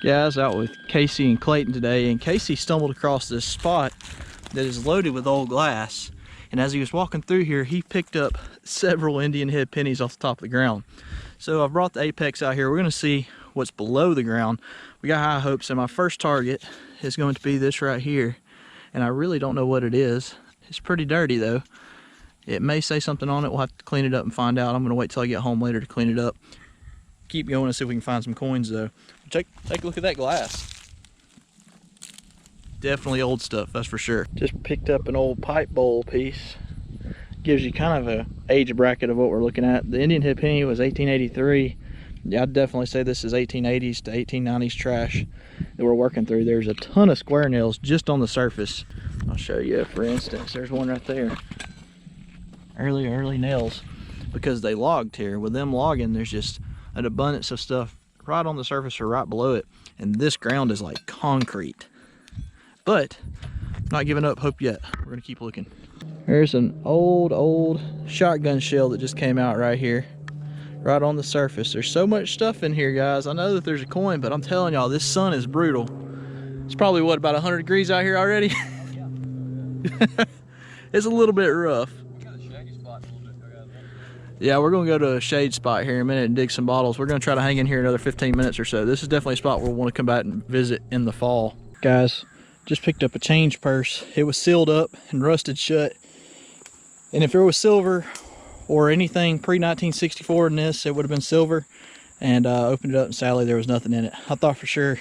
Guys, out with Casey and Clayton today, and Casey stumbled across this spot that is loaded with old glass, and as he was walking through here he picked up several Indian head pennies off the top of the ground. So I've brought the Apex out here. We're going to see what's below the ground. We got high hopes, and my first target is going to be this right here, and I really don't know what it is. It's pretty dirty though. It may say something on it. We'll have to clean it up and find out. I'm going to wait till I get home later to clean it up. Keep going and see if we can find some coins though. Take a look at that glass. Definitely old stuff, that's for sure. Just picked up an old pipe bowl piece. Gives you kind of a age bracket of what we're looking at. The Indian head penny was 1883. Yeah, I'd definitely say this is 1880s to 1890s trash that we're working through. There's a ton of square nails just on the surface. I'll show you, for instance, there's one right there. Early nails, because they logged here. With them logging, there's just an abundance of stuff right on the surface or right below it, and this ground is like concrete. But I'm not giving up hope yet. We're gonna keep looking. There's an old shotgun shell that just came out right here, right on the surface. There's so much stuff in here, guys. I know that there's a coin, but I'm telling y'all, this sun is brutal. It's probably what, about 100 degrees out here already? It's a little bit rough. Yeah, we're gonna go to a shade spot here in a minute and dig some bottles. We're gonna try to hang in here another 15 minutes or so. This is definitely a spot we'll want to come back and visit in the fall. Guys, just picked up a change purse. It was sealed up and rusted shut. And if there was silver or anything pre-1964 in this, it would have been silver. And opened it up and sadly there was nothing in it. I thought for sure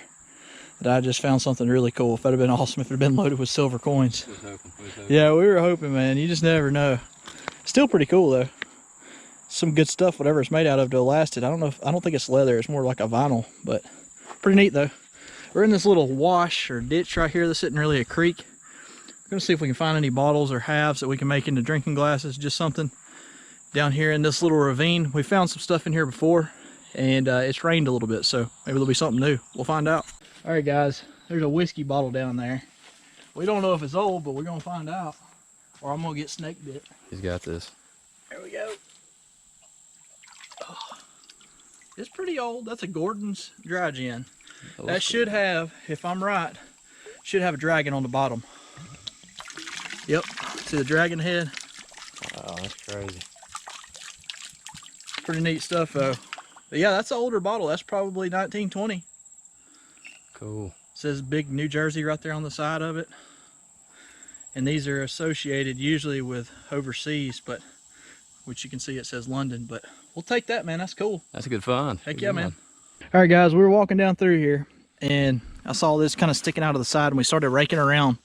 that I just found something really cool. If that'd have been awesome if it had been loaded with silver coins. We was hoping. Yeah, we were hoping, man. You just never know. Still pretty cool though. Some good stuff, whatever it's made out of, to last it. I don't think it's leather. It's more like a vinyl, but pretty neat though. We're in this little wash or ditch right here. This isn't really a creek. We're gonna see if we can find any bottles or halves that we can make into drinking glasses. Just something down here in this little ravine. We found some stuff in here before, and it's rained a little bit, so maybe there'll be something new. We'll find out. All right, guys. There's a whiskey bottle down there. We don't know if it's old, but we're gonna find out, or I'm gonna get snake bit. He's got this. There we go. It's pretty old. That's a Gordon's dry gin. That should have, if I'm right, should have a dragon on the bottom. Yep. See the dragon head? Wow, that's crazy. Pretty neat stuff though. But yeah, that's an older bottle. That's probably 1920. Cool. It says Big New Jersey right there on the side of it. And these are associated usually with overseas, but which you can see it says London, but we'll take that, man. That's cool. That's a good find. Heck yeah, man. All right, guys, we were walking down through here, and I saw this kind of sticking out of the side, and we started raking around.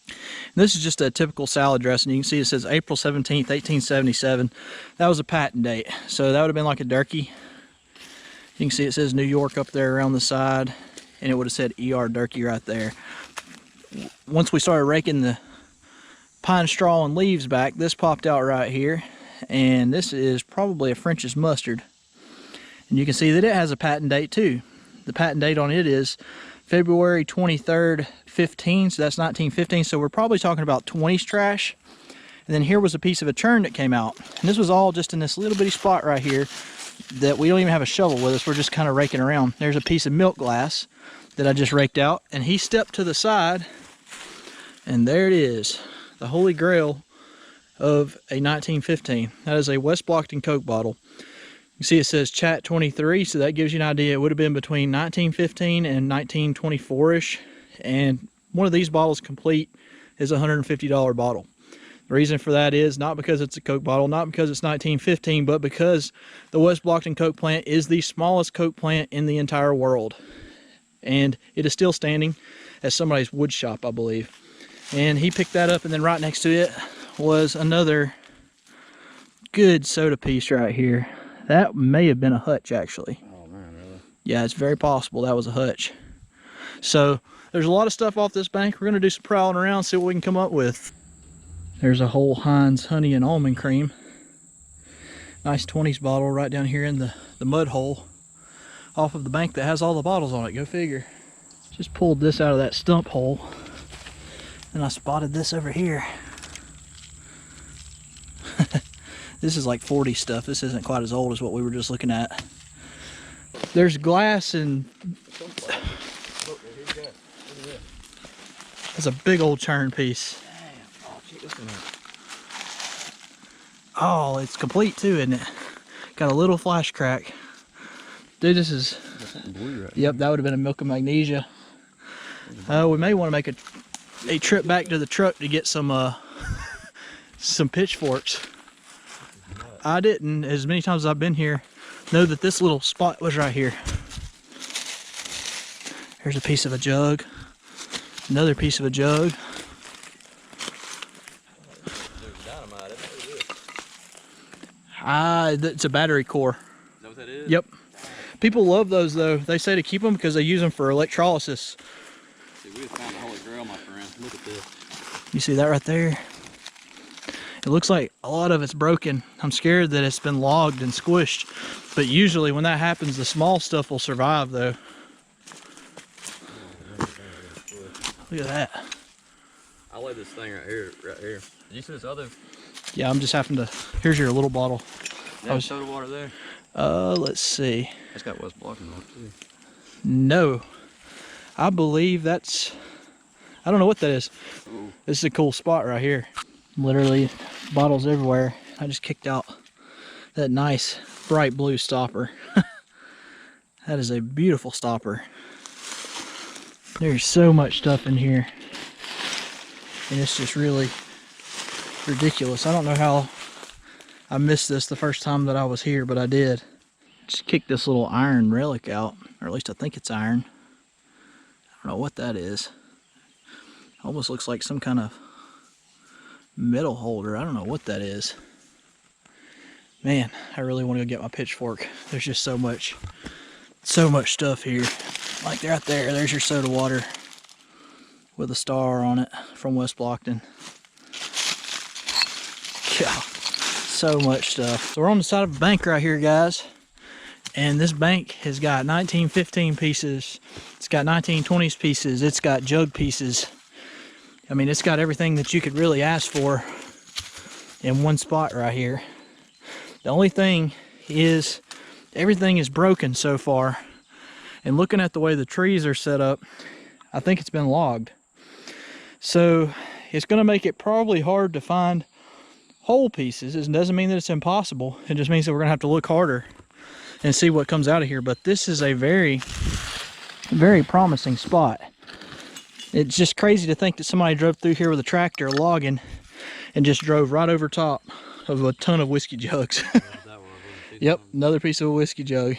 And this is just a typical salad dressing. You can see it says April 17th, 1877. That was a patent date, so that would have been like a Durkee. You can see it says New York up there around the side, and it would have said ER Durkee right there. Once we started raking the pine straw and leaves back, this popped out right here. And this is probably a French's mustard, and you can see that it has a patent date too. The patent date on it is February 23rd, 15, so that's 1915. So we're probably talking about 20s trash. And then here was a piece of a churn that came out, and this was all just in this little bitty spot right here that we don't even have a shovel with us. We're just kind of raking around. There's a piece of milk glass that I just raked out, and he stepped to the side, and there it is, the holy grail of a 1915. That is a West Blockton Coke bottle. You see it says Chat 23, so that gives you an idea. It would have been between 1915 and 1924-ish, and one of these bottles complete is a $150 bottle. The reason for that is not because it's a Coke bottle, not because it's 1915, but because the West Blockton Coke plant is the smallest Coke plant in the entire world, and it is still standing at somebody's wood shop, I believe. And he picked that up, and then right next to it was another good soda piece right here. That may have been a hutch, actually. Oh man, really? Yeah, it's very possible that was a hutch. So there's a lot of stuff off this bank. We're going to do some prowling around, see what we can come up with. There's a whole Heinz honey and almond cream. Nice 20s bottle right down here in the mud hole off of the bank that has all the bottles on it. Go figure. Just pulled this out of that stump hole, and I spotted this over here. This is like 40 stuff. This isn't quite as old as what we were just looking at. There's glass and That's a big old churn piece. Damn. Oh, check this one out. Oh, it's complete too, isn't it? Got a little flash crack. Dude, this is... There's something blue right Yep, that would have been a milk of magnesia. We may want to make a trip back to the truck to get some pitchforks. I didn't, as many times as I've been here, know that this little spot was right here. Here's a piece of a jug. Another piece of a jug. There's dynamite. It's a battery core. Is that what that is? Yep. People love those though. They say to keep them because they use them for electrolysis. See, we have found the holy grail, my friend. Look at this. You see that right there? It looks like a lot of it's broken. I'm scared that it's been logged and squished. But usually when that happens, the small stuff will survive though. Look at that. I lay this thing right here, Did you see this other? Yeah, I'm just having to, here's your little bottle. Soda water there? Let's see. It's got what's blocking on it too. No. I believe that's, I don't know what that is. Ooh. This is a cool spot right here. Literally bottles everywhere. I just kicked out that nice bright blue stopper. That is a beautiful stopper. There's so much stuff in here. And it's just really ridiculous. I don't know how I missed this the first time that I was here, but I did. Just kicked this little iron relic out, or at least I think it's iron. I don't know what that is. Almost looks like some kind of metal holder. I don't know what that is. Man, I really want to go get my pitchfork. There's just so much stuff here. Like right there, there's your soda water with a star on it from West Blockton. Yeah, so much stuff. So we're on the side of a bank right here, guys. And this bank has got 1915 pieces. It's got 1920s pieces. It's got jug pieces. I mean, it's got everything that you could really ask for in one spot right here. The only thing is, everything is broken so far. And looking at the way the trees are set up, I think it's been logged. So it's going to make it probably hard to find whole pieces. It doesn't mean that it's impossible. It just means that we're going to have to look harder and see what comes out of here. But this is a very, very promising spot. It's just crazy to think that somebody drove through here with a tractor logging and just drove right over top of a ton of whiskey jugs. Yep, another piece of a whiskey jug.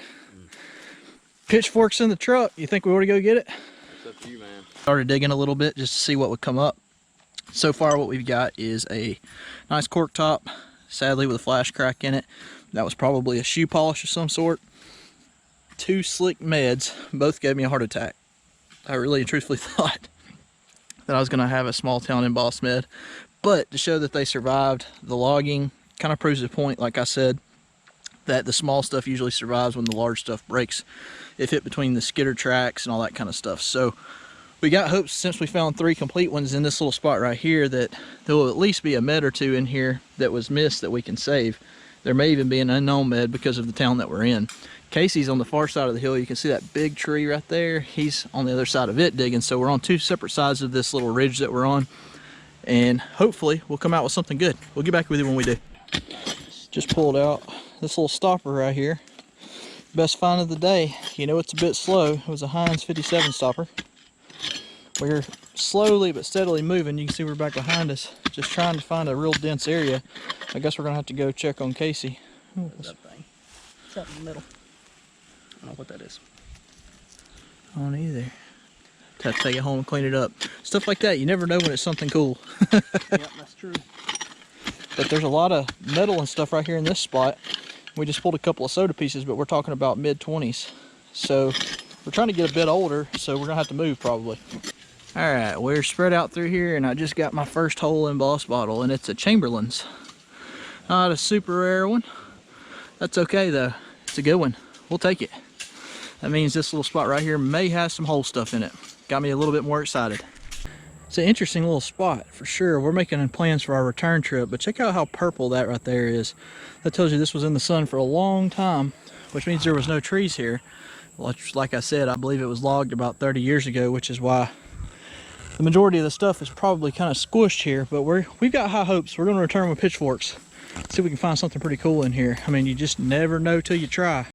Pitchforks in the truck. You think we ought to go get it? It's up to you, man. Started digging a little bit just to see what would come up. So far what we've got is a nice cork top, sadly with a flash crack in it. That was probably a shoe polish of some sort. 2 slick meds, both gave me a heart attack. I really truthfully thought that I was going to have a small town embossed med. But to show that they survived the logging, kind of proves the point, like I said, that the small stuff usually survives when the large stuff breaks. It fit between the skidder tracks and all that kind of stuff. So we got hopes, since we found 3 complete ones in this little spot right here, that there will at least be a med or 2 in here that was missed that we can save. There may even be an unknown med because of the town that we're in. Casey's on the far side of the hill. You can see that big tree right there. He's on the other side of it digging. So we're on 2 separate sides of this little ridge that we're on. And hopefully we'll come out with something good. We'll get back with you when we do. Just pulled out this little stopper right here. Best find of the day. You know, it's a bit slow. It was a Heinz 57 stopper. We're slowly but steadily moving. You can see we're back behind us, just trying to find a real dense area. I guess we're gonna have to go check on Casey. What's that thing? It's out in the middle. I don't know what that is. I don't either. Have to take it home and clean it up. Stuff like that, you never know when it's something cool. Yep, that's true. But there's a lot of metal and stuff right here in this spot. We just pulled a couple of soda pieces, but we're talking about mid-20s. So we're trying to get a bit older, so we're gonna have to move probably. All right, we're spread out through here, and I just got my first hole embossed bottle, and it's a Chamberlain's. Not a super rare one. That's okay though. It's a good one. We'll take it. That means this little spot right here may have some whole stuff in it. Got me a little bit more excited. It's an interesting little spot for sure. We're making plans for our return trip, but check out how purple that right there is. That tells you this was in the sun for a long time, which means there was no trees here. Like I said, I believe it was logged about 30 years ago, which is why the majority of the stuff is probably kind of squished here, but we've got high hopes. We're going to return with pitchforks, see if we can find something pretty cool in here. I mean, you just never know till you try.